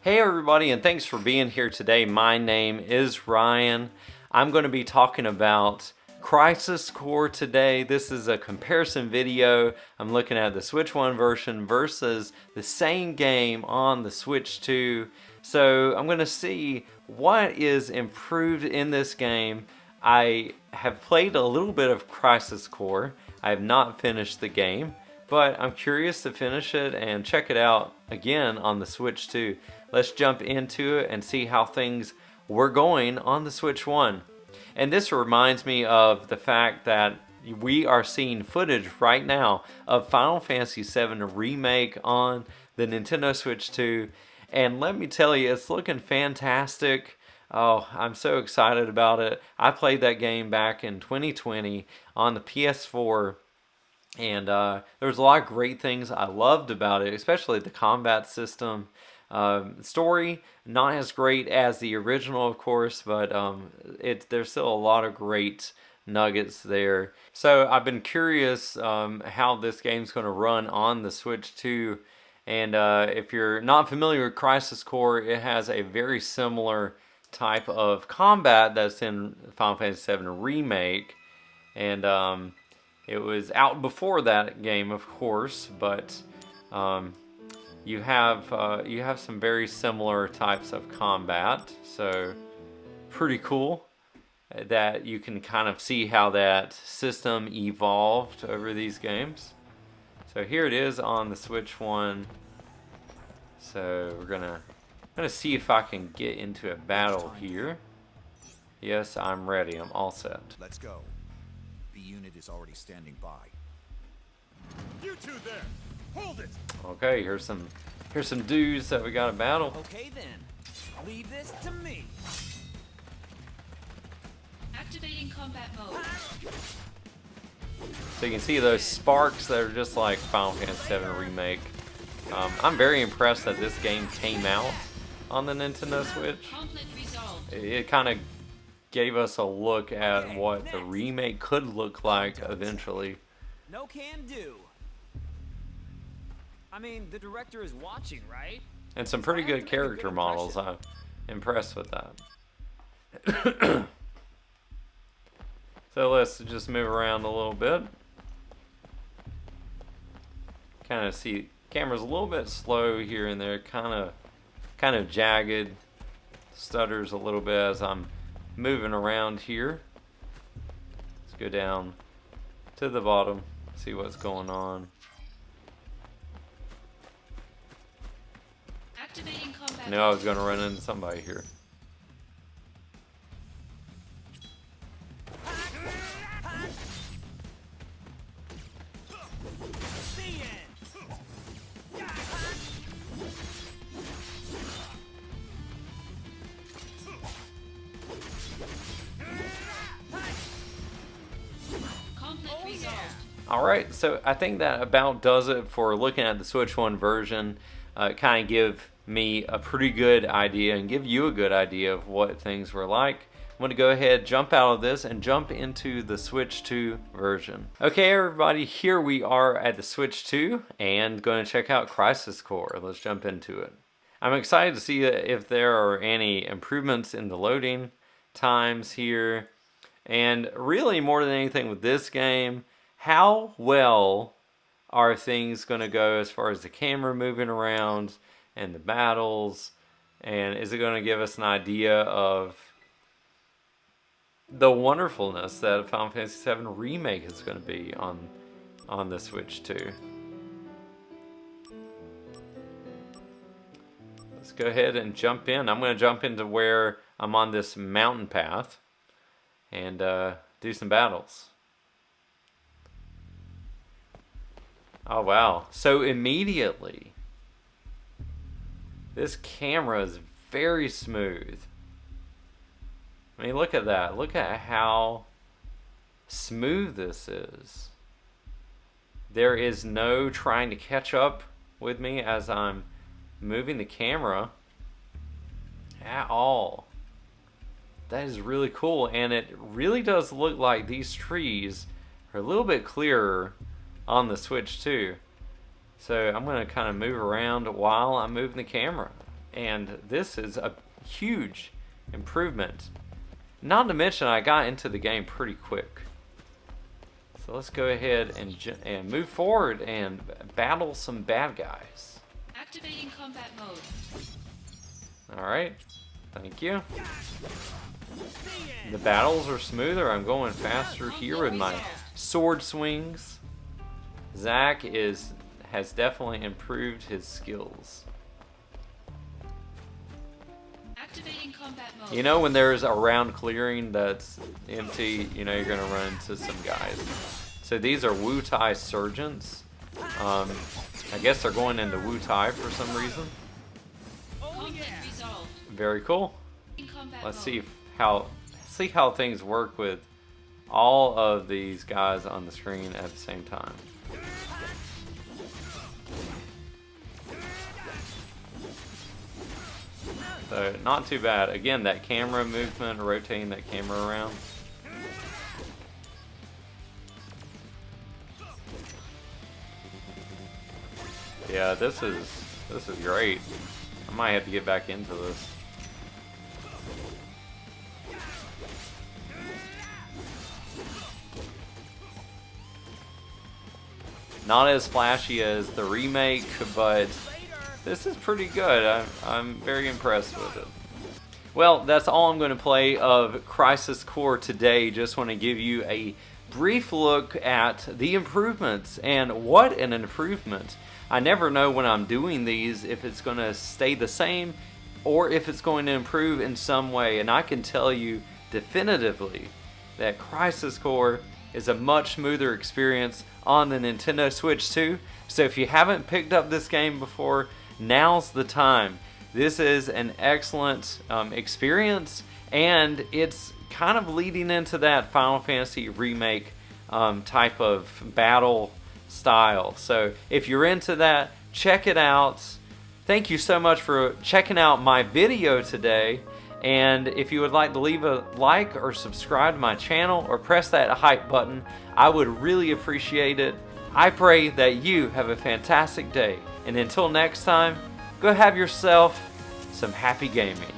Hey everybody, and thanks for being here today. My name is Ryan. I'm going to be talking about Crisis Core today. This is a comparison video. I'm looking at the Switch 1 version versus the same game on the Switch 2. So I'm going to see what is improved in this game. I have played a little bit of Crisis Core. I have not finished the game, but I'm curious to finish it and check it out again on the Switch 2. Let's jump into it and see how things were going on the Switch 1. And this reminds me of the fact that we are seeing footage right now of Final Fantasy VII Remake on the Nintendo Switch 2. And let me tell you, it's looking fantastic. Oh, I'm so excited about it. I played that game back in 2020 on the PS4. And there was a lot of great things I loved about it, especially the combat system. Story, not as great as the original, of course, but there's still a lot of great nuggets there. So I've been curious how this game's going to run on the Switch 2. And if you're not familiar with Crisis Core, it has a very similar type of combat that's in Final Fantasy VII Remake. And it was out before that game, of course, but you have some very similar types of combat, so pretty cool that you can kind of see how that system evolved over these games. So here it is on the Switch 1. So we're gonna see if I can get into a battle here. Yes, I'm ready. I'm all set. Let's go. The unit is already standing by. You two there! Hold it! Okay, here's some dudes that we got to battle. Okay then, leave this to me. Activating combat mode. So you can see those sparks that are just like Final Fantasy VII Remake. I'm very impressed that this game came out on the Nintendo Switch. Conflict resolved. It kind of gave us a look at what the remake could look like eventually. No can do. I mean, the director is watching, right? And some pretty good character models. I'm impressed with that. So let's just move around a little bit. Kind of see camera's a little bit slow here and there, kind of jagged, stutters a little bit as I'm moving around here. Let's go down to the bottom, see what's going on. Activating combat I knew I was going to run into somebody here. Conflict resolved. Alright, so I think that about does it for looking at the Switch 1 version. Kind of give me a pretty good idea and give you a good idea of what things were like. I'm going to go ahead, jump out of this, and jump into the Switch 2 version. Okay, everybody, here we are at the Switch 2 and going to check out Crisis Core. Let's jump into it. I'm excited to see if there are any improvements in the loading times here. And really, more than anything with this game, how well are things going to go as far as the camera moving around and the battles? And is it going to give us an idea of the wonderfulness that Final Fantasy VII Remake is going to be on the Switch 2? Let's go ahead and jump in. I'm going to jump into where I'm on this mountain path and do some battles. Oh wow, so immediately this camera is very smooth. I mean, look at that. Look at how smooth this is. There is no trying to catch up with me as I'm moving the camera at all. That is really cool, and it really does look like these trees are a little bit clearer on the Switch 2. So I'm going to kind of move around while I'm moving the camera. And this is a huge improvement. Not to mention I got into the game pretty quick. So let's go ahead and move forward and battle some bad guys. Activating combat mode. Alright, thank you. The battles are smoother. I'm going faster here with my sword swings. Zach has definitely improved his skills. Activating combat mode. You know, when there's a round clearing that's empty, you know you're going to run into some guys. So these are Wu Tai Surgeons. I guess they're going into Wu Tai for some reason. Conflict resolved. Very cool. In combat Let's mode. see how things work with all of these guys on the screen at the same time. So not too bad. Again, that camera movement, rotating that camera around. Yeah, this is great. I might have to get back into this. Not as flashy as the remake, but this is pretty good. I'm very impressed with it. Well, that's all I'm going to play of Crisis Core today. Just want to give you a brief look at the improvements, and what an improvement. I never know when I'm doing these if it's going to stay the same or if it's going to improve in some way, and I can tell you definitively that Crisis Core is a much smoother experience on the Nintendo Switch 2. So if you haven't picked up this game before, now's the time. This is an excellent experience, and it's kind of leading into that Final Fantasy remake type of battle style. So if you're into that, check it out. Thank you so much for checking out my video today. And if you would like to leave a like or subscribe to my channel or press that hype button, I would really appreciate it. I pray that you have a fantastic day. And until next time, go have yourself some happy gaming.